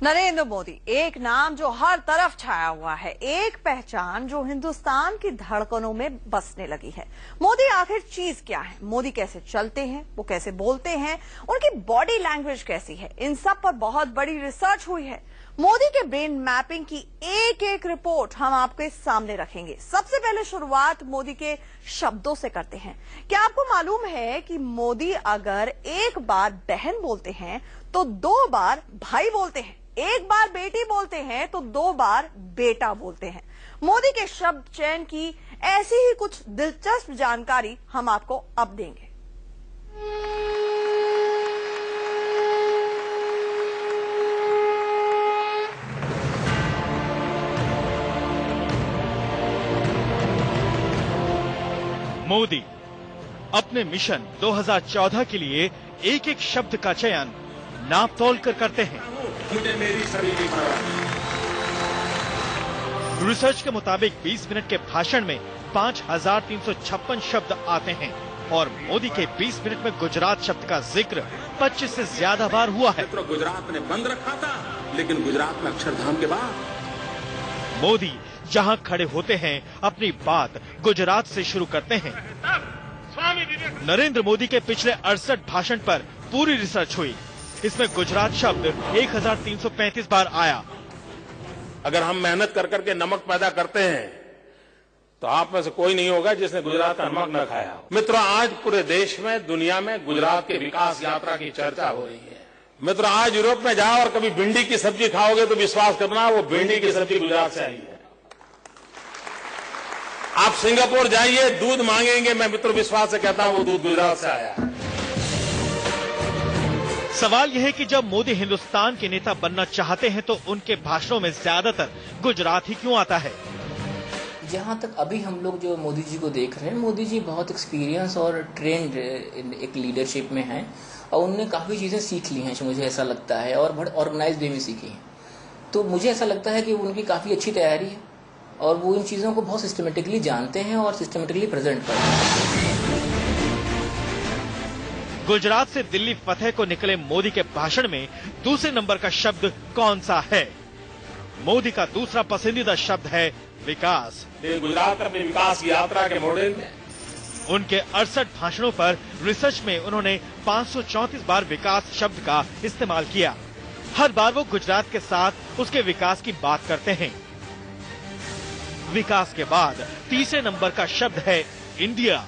नरेंद्र मोदी, एक नाम जो हर तरफ छाया हुआ है, एक पहचान जो हिंदुस्तान की धड़कनों में बसने लगी है। मोदी आखिर चीज क्या है? मोदी कैसे चलते हैं, वो कैसे बोलते हैं, उनकी बॉडी लैंग्वेज कैसी है, इन सब पर बहुत बड़ी रिसर्च हुई है। मोदी के ब्रेन मैपिंग की एक एक रिपोर्ट हम आपके सामने रखेंगे। सबसे पहले शुरुआत मोदी के शब्दों से करते हैं। क्या आपको मालूम है कि मोदी अगर एक बार बहन बोलते हैं तो 2 बार भाई बोलते हैं, एक बार बेटी बोलते हैं तो 2 बार बेटा बोलते हैं। मोदी के शब्द चयन की ऐसी ही कुछ दिलचस्प जानकारी हम आपको अब देंगे। मोदी अपने मिशन 2014 के लिए एक एक शब्द का चयन नाप तोल कर करते हैं। मुझे मेरी सभी रिसर्च के मुताबिक 20 मिनट के भाषण में 5356 शब्द आते हैं और मोदी के 20 मिनट में गुजरात शब्द का जिक्र 25 से ज्यादा बार हुआ है। तो गुजरात ने बंद रखा था, लेकिन गुजरात में अक्षरधाम के बाद मोदी जहां खड़े होते हैं अपनी बात गुजरात से शुरू करते हैं। नरेंद्र मोदी के पिछले 68 भाषण पर पूरी रिसर्च हुई। इसमें गुजरात शब्द 1335 बार आया। अगर हम मेहनत कर करके नमक पैदा करते हैं तो आप में से कोई नहीं होगा जिसने गुजरात का नमक न खाया। मित्रों, आज पूरे देश में, दुनिया में गुजरात के विकास यात्रा की चर्चा हो रही है। मित्रों, आज यूरोप में जाओ और कभी भिंडी की सब्जी खाओगे तो विश्वास करना, वो भिंडी की सब्जी गुजरात से आई है। आप सिंगापुर जाइए, दूध मांगेंगे, मैं मित्रों विश्वास से कहता हूं वो दूध गुजरात से आया है। सवाल यह है कि जब मोदी हिंदुस्तान के नेता बनना चाहते हैं तो उनके भाषणों में ज्यादातर गुजरात ही क्यों आता है? जहाँ तक अभी हम लोग जो मोदी जी को देख रहे हैं, मोदी जी बहुत एक्सपीरियंस और ट्रेंड एक लीडरशिप में हैं और उनने काफ़ी चीज़ें सीख ली हैं, मुझे ऐसा लगता है, और बहुत ऑर्गेनाइज वे में सीखी हैं। तो मुझे ऐसा लगता है कि उनकी काफ़ी अच्छी तैयारी है और वो इन चीज़ों को बहुत सिस्टमेटिकली जानते हैं और सिस्टमेटिकली प्रेजेंट करते हैं। गुजरात से दिल्ली फतेह को निकले मोदी के भाषण में दूसरे नंबर का शब्द कौन सा है? मोदी का दूसरा पसंदीदा शब्द है विकास। गुजरात अपनी विकास की यात्रा के मॉडल में उनके 68 भाषणों पर रिसर्च में उन्होंने 534 बार विकास शब्द का इस्तेमाल किया। हर बार वो गुजरात के साथ उसके विकास की बात करते हैं। विकास के बाद तीसरे नंबर का शब्द है इंडिया।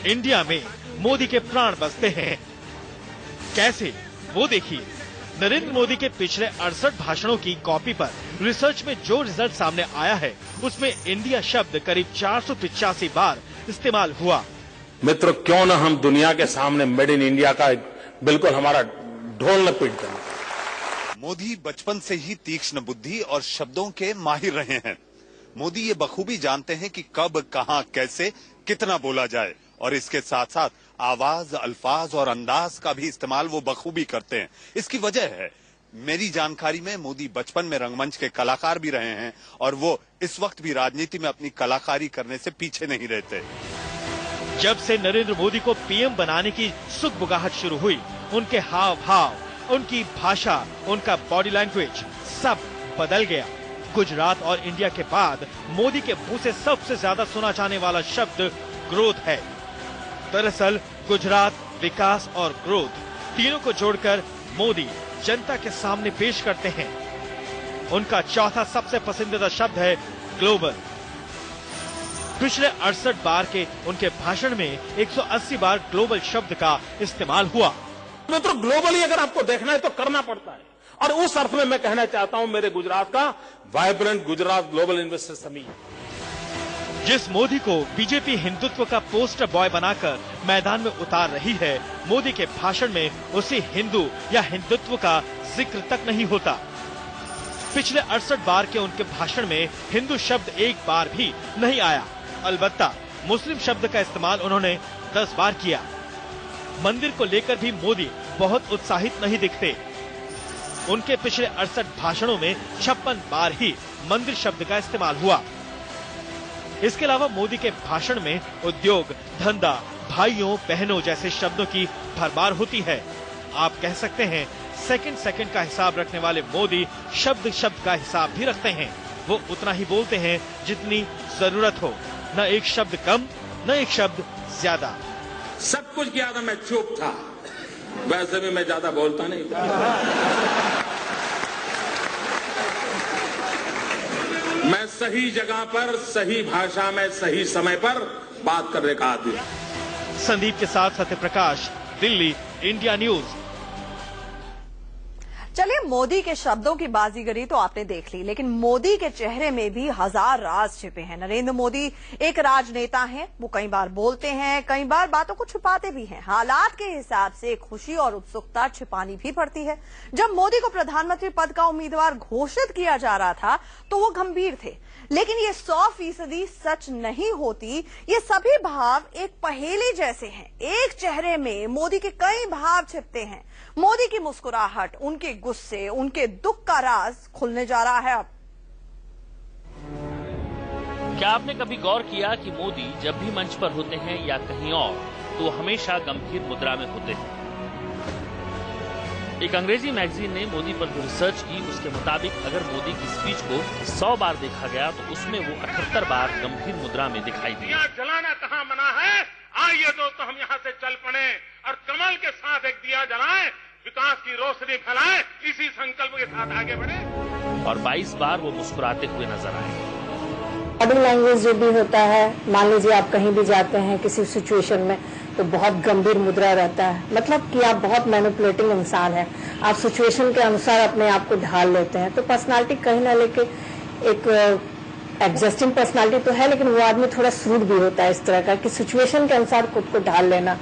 इंडिया में मोदी के प्राण बसते हैं। कैसे? वो देखिए। नरेंद्र मोदी के पिछले 68 भाषणों की कॉपी पर रिसर्च में जो रिजल्ट सामने आया है उसमें इंडिया शब्द करीब 485 बार इस्तेमाल हुआ। मित्रों, क्यों न हम दुनिया के सामने मेड इन इंडिया का बिल्कुल हमारा ढोल न पीट दें। मोदी बचपन से ही तीक्ष्ण बुद्धि और शब्दों के माहिर रहे हैं। मोदी ये बखूबी जानते हैं कि कब, कहां, कैसे, कितना बोला जाए और इसके साथ साथ आवाज, अल्फाज और अंदाज का भी इस्तेमाल वो बखूबी करते हैं। इसकी वजह है, मेरी जानकारी में मोदी बचपन में रंगमंच के कलाकार भी रहे हैं और वो इस वक्त भी राजनीति में अपनी कलाकारी करने से पीछे नहीं रहते। जब से नरेंद्र मोदी को पीएम बनाने की सुगबुगाहट शुरू हुई, उनके हाव भाव, उनकी भाषा, उनका बॉडी लैंग्वेज सब बदल गया। गुजरात और इंडिया के बाद मोदी के मुंह से सबसे ज्यादा सुना जाने वाला शब्द ग्रोथ है। दरअसल गुजरात, विकास और ग्रोथ तीनों को जोड़कर मोदी जनता के सामने पेश करते हैं। उनका चौथा सबसे पसंदीदा शब्द है ग्लोबल। पिछले 68 बार के उनके भाषण में 180 बार ग्लोबल शब्द का इस्तेमाल हुआ। मित्रों, ग्लोबली अगर आपको देखना है तो करना पड़ता है और उस अर्थ में मैं कहना चाहता हूं मेरे गुजरात का vibrant Gujarat global investor summit. जिस मोदी को बीजेपी हिंदुत्व का पोस्टर बॉय बनाकर मैदान में उतार रही है, मोदी के भाषण में उसी हिंदू या हिंदुत्व का जिक्र तक नहीं होता। पिछले 68 बार के उनके भाषण में हिंदू शब्द एक बार भी नहीं आया। अलबत्ता मुस्लिम शब्द का इस्तेमाल उन्होंने 10 बार किया। मंदिर को लेकर भी मोदी बहुत उत्साहित नहीं दिखते। उनके पिछले 68 भाषणों में 56 बार ही मंदिर शब्द का इस्तेमाल हुआ। इसके अलावा मोदी के भाषण में उद्योग, धंधा, भाइयों बहनों जैसे शब्दों की भरमार होती है। आप कह सकते हैं सेकंड सेकंड का हिसाब रखने वाले मोदी शब्द शब्द का हिसाब भी रखते हैं। वो उतना ही बोलते हैं जितनी जरूरत हो, न एक शब्द कम न एक शब्द ज्यादा। सब कुछ किया था, मैं चुप था, वैसे भी मैं ज्यादा बोलता नहीं था। मैं सही जगह पर सही भाषा में सही समय पर बात करने का आदमी। संदीप के साथ सत्यप्रकाश, दिल्ली, इंडिया न्यूज। चलिए, मोदी के शब्दों की बाजीगरी तो आपने देख ली, लेकिन मोदी के चेहरे में भी हजार राज छिपे हैं। नरेंद्र मोदी एक राजनेता हैं, वो कई बार बोलते हैं, कई बार बातों को छुपाते भी हैं। हालात के हिसाब से खुशी और उत्सुकता छिपानी भी पड़ती है। जब मोदी को प्रधानमंत्री पद का उम्मीदवार घोषित किया जा रहा था तो वो गंभीर थे, लेकिन ये 100% सच नहीं होती। ये सभी भाव एक पहेली जैसे हैं। एक चेहरे में मोदी के कई भाव छिपते हैं। मोदी की मुस्कुराहट, उनके गुस्से, उनके दुख का राज खुलने जा रहा है अब। क्या आपने कभी गौर किया कि मोदी जब भी मंच पर होते हैं या कहीं और, तो हमेशा गंभीर मुद्रा में होते हैं। एक अंग्रेजी मैगजीन ने मोदी पर जो रिसर्च की, उसके मुताबिक अगर मोदी की स्पीच को 100 बार देखा गया तो उसमें वो 78 बार गंभीर मुद्रा में दिखाई दी। जलाना कहाँ मना है? आइए दोस्तों, हम यहाँ से चल पड़े और कमल के साथ एक दिया जलाएं, विकास की रोशनी फैलाएं, इसी संकल्प के साथ आगे बढ़े। और 22 बार वो मुस्कुराते हुए नजर आए। बॉडी लैंग्वेज जो भी होता है, मान लीजिए आप कहीं भी जाते हैं किसी सिचुएशन में, तो बहुत गंभीर मुद्रा रहता है। मतलब कि आप बहुत मैनिपुलेटिंग इंसान हैं, आप सिचुएशन के अनुसार अपने आप को ढाल लेते हैं। तो पर्सनालिटी कहीं ना लेके एक एडजस्टिंग पर्सनालिटी तो है, लेकिन वो आदमी थोड़ा श्रूड भी होता है इस तरह का कि सिचुएशन के अनुसार खुद को ढाल लेना।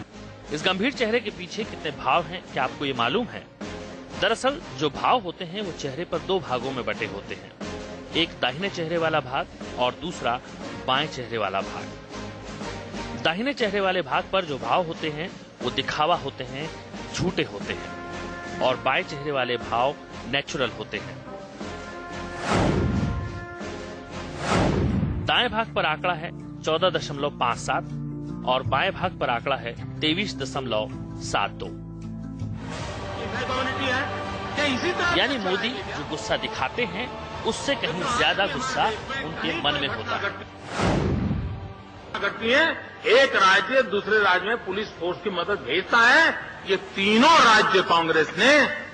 इस गंभीर चेहरे के पीछे कितने भाव हैं, क्या आपको ये मालूम है? दरअसल जो भाव होते हैं वो चेहरे पर 2 भागों में बटे होते हैं, एक दाहिने चेहरे वाला भाग और दूसरा बाएं चेहरे वाला भाग। दाहिने चेहरे वाले भाग पर जो भाव होते हैं वो दिखावा होते हैं, झूठे होते हैं, और बाएं चेहरे वाले भाव नेचुरल होते हैं। दाएं भाग पर आंकड़ा है 14.57 और बाएं भाग पर आंकड़ा है 23.72। यानी मोदी जो गुस्सा दिखाते हैं उससे कहीं ज्यादा गुस्सा उनके मन में होता है। करती है, एक राज्य दूसरे राज्य में पुलिस फोर्स की मदद भेजता है, ये तीनों राज्य कांग्रेस ने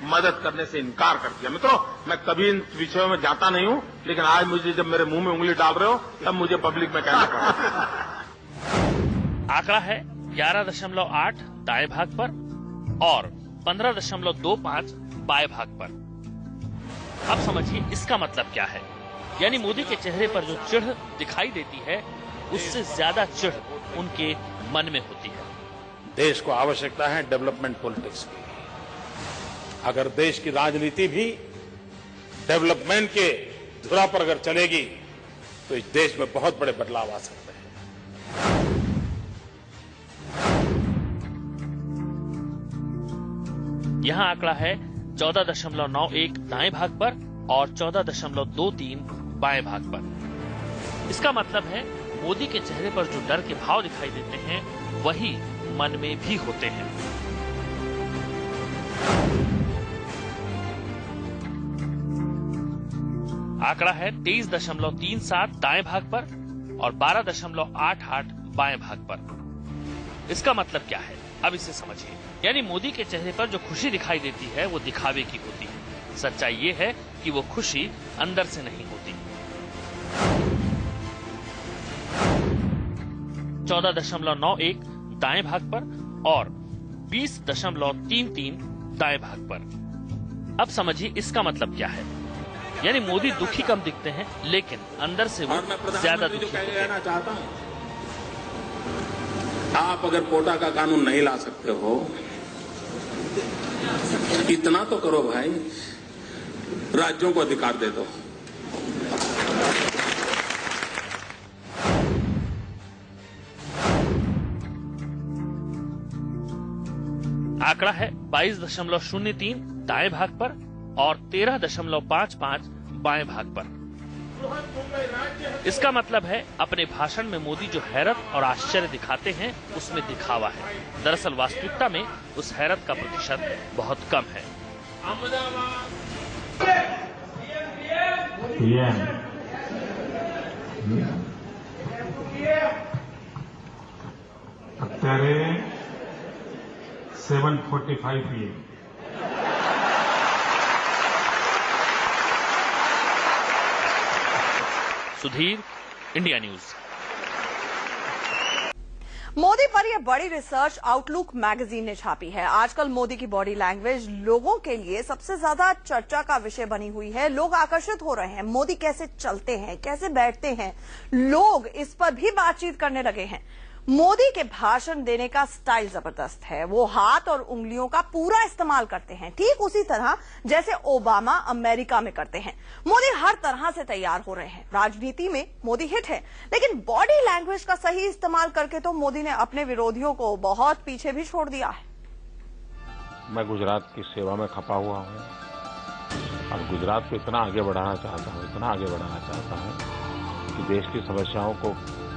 मदद करने से इनकार कर दिया। मित्रों, मैं कभी इन विषयों में जाता नहीं हूं, लेकिन आज मुझे जब मेरे मुंह में उंगली डाल रहे हो तब मुझे पब्लिक में कहना पड़ा। आंकड़ा है 11.8 दाएं भाग पर और 15.25 बाएं भाग पर। अब समझिए इसका मतलब क्या है। यानी मोदी के चेहरे पर जो चिढ़ दिखाई देती है उससे ज्यादा चिढ़ उनके मन में होती है। देश को आवश्यकता है डेवलपमेंट पॉलिटिक्स की। अगर देश की राजनीति भी डेवलपमेंट के धुरा पर अगर चलेगी तो इस देश में बहुत बड़े बदलाव आ सकते हैं। यहां आंकड़ा है 14.91 दाएं भाग पर और 14.23 बाएं भाग पर। इसका मतलब है मोदी के चेहरे पर जो डर के भाव दिखाई देते हैं वही मन में भी होते हैं। आंकड़ा है 23.37 दाएं भाग पर और 12.88 बाएं भाग पर। इसका मतलब क्या है, अब इसे समझिए। यानी मोदी के चेहरे पर जो खुशी दिखाई देती है वो दिखावे की होती है। सच्चाई ये है कि वो खुशी अंदर से नहीं होती। 14.91 दाएं भाग पर और 20.33 दाएं भाग पर। अब समझिए इसका मतलब क्या है। यानी मोदी दुखी कम दिखते हैं लेकिन अंदर से वो ज्यादा दुखी होते हैं। चाहता हूं, आप अगर कोटा का कानून नहीं ला सकते हो, इतना तो करो भाई, राज्यों को अधिकार दे दो। आंकड़ा है 22.03 दाएं भाग पर और 13.55 बाएं भाग पर। इसका मतलब है अपने भाषण में मोदी जो हैरत और आश्चर्य दिखाते हैं उसमें दिखावा है। दरअसल वास्तविकता में उस हैरत का प्रतिशत बहुत कम है। અત્યારે 7:45 PM. Sudhir, India news. Modi पर यह बड़ी रिसर्च आउटलुक मैगजीन ने छापी है। आजकल मोदी की बॉडी लैंग्वेज लोगों के लिए सबसे ज्यादा चर्चा का विषय बनी हुई है। लोग आकर्षित हो रहे हैं। मोदी कैसे चलते हैं, कैसे बैठते हैं, लोग इस पर भी बातचीत करने लगे हैं। मोदी के भाषण देने का स्टाइल जबरदस्त है। वो हाथ और उंगलियों का पूरा इस्तेमाल करते हैं, ठीक उसी तरह जैसे ओबामा अमेरिका में करते हैं। मोदी हर तरह से तैयार हो रहे हैं। राजनीति में मोदी हिट है, लेकिन बॉडी लैंग्वेज का सही इस्तेमाल करके तो मोदी ने अपने विरोधियों को बहुत पीछे भी छोड़ दिया है। मैं गुजरात की सेवा में खपा हुआ हूँ और गुजरात को इतना आगे बढ़ाना चाहता हूँ कि देश की समस्याओं को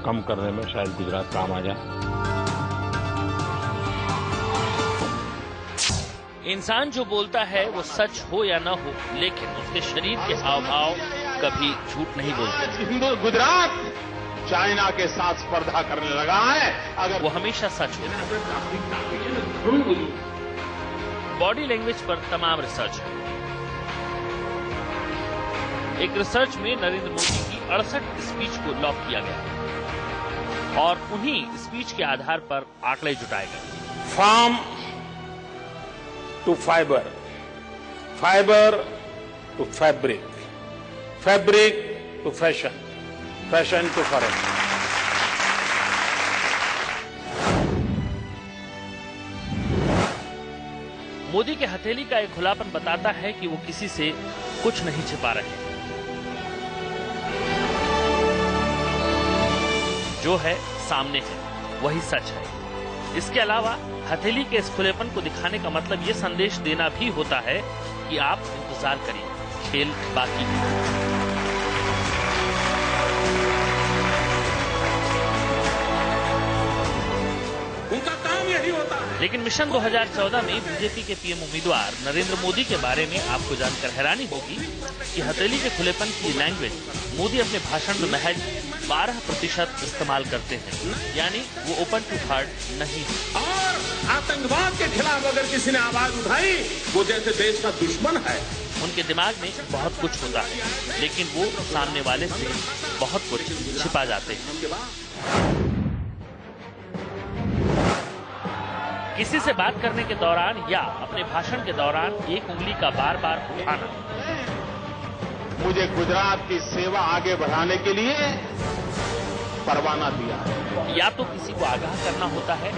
कम करने में शायद गुजरात काम आ जाए। इंसान जो बोलता है वो सच हो या न हो, लेकिन उसके शरीर के हाव भाव कभी झूठ नहीं बोलते। गुजरात चाइना के साथ स्पर्धा करने लगा है, अगर वो हमेशा सच होता है। बॉडी लैंग्वेज पर तमाम रिसर्च है। एक रिसर्च में नरेंद्र मोदी की 68 स्पीच को लॉक किया गया और उन्हीं स्पीच के आधार पर आंकड़े जुटाए गए। Farm to fibre, fibre to fabric, fabric to fashion, fashion to foreign. Modi के हथेली का एक खुलापन बताता है कि वो किसी से कुछ नहीं छिपा रहे। जो है सामने है वही सच है। इसके अलावा हथेली के इस खुलेपन को दिखाने का मतलब ये संदेश देना भी होता है कि आप इंतजार करिए, खेल बाकी है। उनका काम यही होता है। लेकिन मिशन 2014 में बीजेपी के पीएम उम्मीदवार नरेंद्र मोदी के बारे में आपको जानकर हैरानी होगी कि हथेली के खुलेपन की लैंग्वेज मोदी अपने भाषण में महज 12% इस्तेमाल करते हैं, यानी वो ओपन टू हार्ट नहीं है। और आतंकवाद के खिलाफ अगर किसी ने आवाज उठाई, वो जैसे देश का दुश्मन है। उनके दिमाग में बहुत कुछ होता है, लेकिन वो सामने वाले से बहुत कुछ छिपा जाते हैं। किसी से बात करने के दौरान या अपने भाषण के दौरान एक उंगली का बार बार उठाना। मुझे गुजरात की सेवा आगे बढ़ाने के लिए परवाना दिया है। या तो किसी को आगाह करना होता है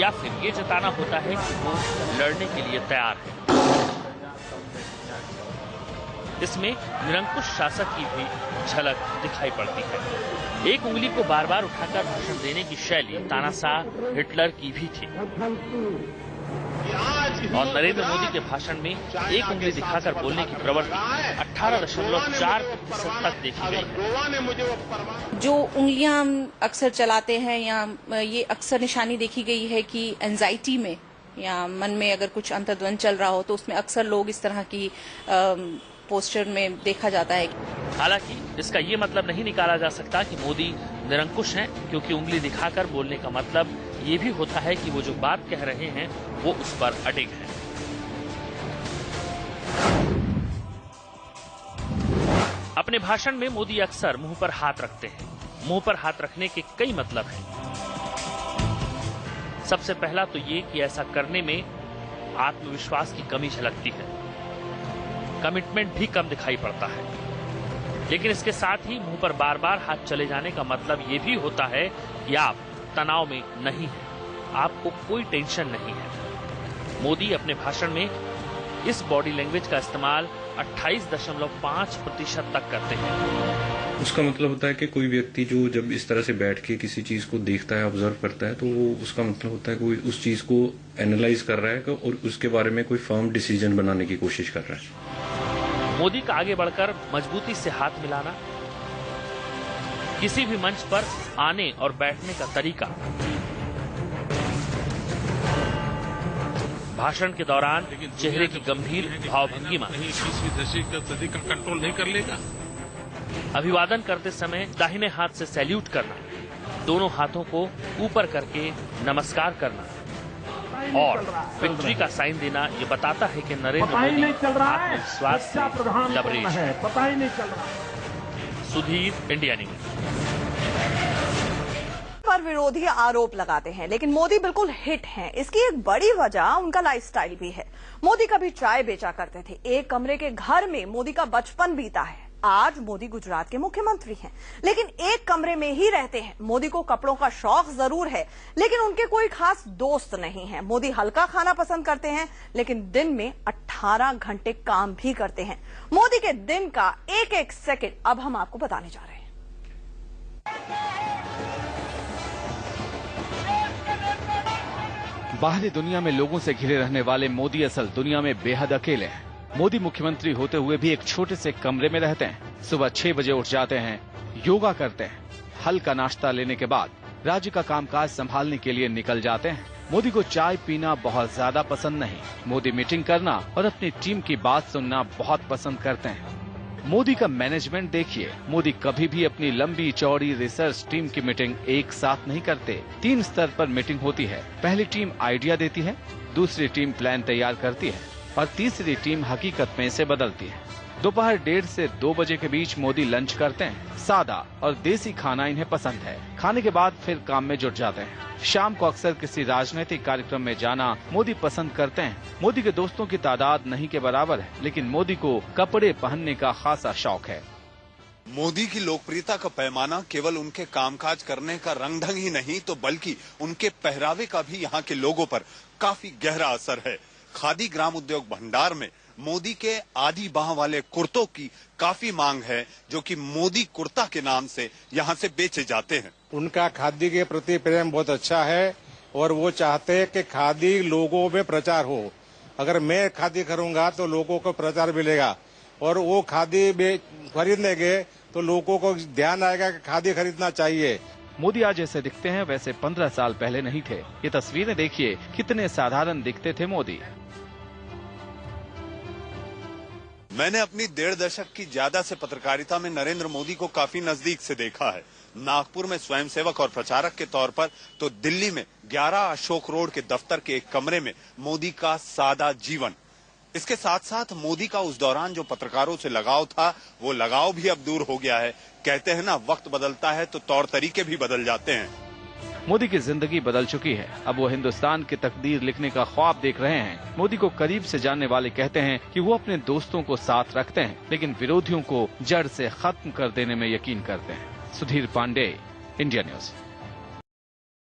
या फिर ये जताना होता है कि वो लड़ने के लिए तैयार है। इसमें निरंकुश शासक की भी झलक दिखाई पड़ती है। एक उंगली को बार बार उठाकर भाषण देने की शैली तानाशाह हिटलर की भी थी और नरेंद्र मोदी के भाषण में एक उंगली दिखाकर बोलने की प्रवृत्ति 18.4% तक देखी गई है। जो उंगलियां अक्सर चलाते हैं या ये अक्सर निशानी देखी गई है कि एंजाइटी में या मन में अगर कुछ अंतर्द्वंद चल रहा हो तो उसमें अक्सर लोग इस तरह की पोस्टर में देखा जाता है। हालांकि इसका ये मतलब नहीं निकाला जा सकता कि मोदी निरंकुश हैं, क्योंकि उंगली दिखाकर बोलने का मतलब ये भी होता है कि वो जो बात कह रहे हैं वो उस पर अडिग है। अपने भाषण में मोदी अक्सर मुंह पर हाथ रखते हैं। मुंह पर हाथ रखने के कई मतलब हैं। सबसे पहला तो ये कि ऐसा करने में आत्मविश्वास की कमी झलकती है, कमिटमेंट भी कम दिखाई पड़ता है। लेकिन इसके साथ ही मुंह पर बार बार हाथ चले जाने का मतलब ये भी होता है कि आप तनाव में नहीं हैं, आपको कोई टेंशन नहीं है। मोदी अपने भाषण में इस बॉडी लैंग्वेज का इस्तेमाल 28.5% तक करते हैं। उसका मतलब होता है कि कोई व्यक्ति जो जब इस तरह से बैठ के किसी चीज को देखता है, ऑब्जर्व करता है, तो वो उसका मतलब होता है कि उस चीज को एनालाइज कर रहा है और उसके बारे में कोई फर्म डिसीजन बनाने की कोशिश कर रहा है। मोदी का आगे बढ़कर मजबूती से हाथ मिलाना, किसी भी मंच पर आने और बैठने का तरीका, भाषण के दौरान चेहरे की गंभीर भावभंगिमा, 21वीं सदी का कंट्रोल नहीं कर लेगा। अभिवादन करते समय दाहिने हाथ से सैल्यूट करना, दोनों हाथों को ऊपर करके नमस्कार करना और विक्ट्री का साइन देना, ये बताता है कि नरेंद्र मोदी आत्मविश्वास से लबरेज है। पता ही नहीं चल रहा। Sudhir, India news. पर विरोधी आरोप लगाते हैं, लेकिन मोदी बिल्कुल हिट हैं। इसकी एक बड़ी वजह उनका लाइफस्टाइल भी है। मोदी कभी चाय बेचा करते थे, एक कमरे के घर में मोदी का बचपन बीता है। आज मोदी गुजरात के मुख्यमंत्री हैं, लेकिन एक कमरे में ही रहते हैं। मोदी को कपड़ों का शौक जरूर है, लेकिन उनके कोई खास दोस्त नहीं है। मोदी हल्का खाना पसंद करते हैं, लेकिन दिन में 18 घंटे काम भी करते हैं। मोदी के दिन का एक एक सेकंड अब हम आपको बताने जा रहे हैं। बाहरी दुनिया में लोगों से घिरे रहने वाले मोदी असल दुनिया में बेहद अकेले हैं। मोदी मुख्यमंत्री होते हुए भी एक छोटे से कमरे में रहते हैं। सुबह 6 बजे उठ जाते हैं, योगा करते हैं, हल्का नाश्ता लेने के बाद राज्य का कामकाज संभालने के लिए निकल जाते हैं। मोदी को चाय पीना बहुत ज्यादा पसंद नहीं। मोदी मीटिंग करना और अपनी टीम की बात सुनना बहुत पसंद करते हैं। मोदी का मैनेजमेंट देखिए, मोदी कभी भी अपनी लंबी चौड़ी रिसर्च टीम की मीटिंग एक साथ नहीं करते। 3 स्तर पर मीटिंग होती है। पहली टीम आइडिया देती है, दूसरी टीम प्लान तैयार करती है और तीसरी टीम हकीकत में इसे बदलती है। दोपहर 1:30 से 2 बजे के बीच मोदी लंच करते हैं। सादा और देसी खाना इन्हें पसंद है। खाने के बाद फिर काम में जुट जाते हैं। शाम को अक्सर किसी राजनीतिक कार्यक्रम में जाना मोदी पसंद करते हैं। मोदी के दोस्तों की तादाद नहीं के बराबर है, लेकिन मोदी को कपड़े पहनने का खासा शौक है। मोदी की लोकप्रियता का पैमाना केवल उनके कामकाज करने का रंग ढंग ही नहीं, तो बल्कि उनके पहरावे का भी यहाँ के लोगों पर काफी गहरा असर है। खादी ग्राम उद्योग भंडार में मोदी के आधी बाह वाले कुर्तों की काफी मांग है, जो कि मोदी कुर्ता के नाम से यहाँ से बेचे जाते हैं। उनका खादी के प्रति प्रेम बहुत अच्छा है और वो चाहते हैं कि खादी लोगों में प्रचार हो। अगर मैं खादी करूंगा तो लोगों को प्रचार मिलेगा और वो खादी खरीद लेंगे तो लोगों को ध्यान आएगा कि खादी खरीदना चाहिए। मोदी आज जैसे दिखते हैं वैसे 15 साल पहले नहीं थे। ये तस्वीरें देखिए, कितने साधारण दिखते थे मोदी। मैंने अपनी 1.5 दशक की ज्यादा से पत्रकारिता में नरेंद्र मोदी को काफी नजदीक से देखा है। नागपुर में स्वयंसेवक और प्रचारक के तौर पर, तो दिल्ली में 11 अशोक रोड के दफ्तर के एक कमरे में मोदी का सादा जीवन। इसके साथ साथ मोदी का उस दौरान जो पत्रकारों से लगाव था, वो लगाव भी अब दूर हो गया है। कहते हैं ना, वक्त बदलता है तो तौर तरीके भी बदल जाते हैं। मोदी की जिंदगी बदल चुकी है। अब वो हिंदुस्तान की तकदीर लिखने का ख्वाब देख रहे हैं। मोदी को करीब से जानने वाले कहते हैं कि वो अपने दोस्तों को साथ रखते हैं, लेकिन विरोधियों को जड़ से खत्म कर देने में यकीन करते हैं। Sudhir Pandey, India news.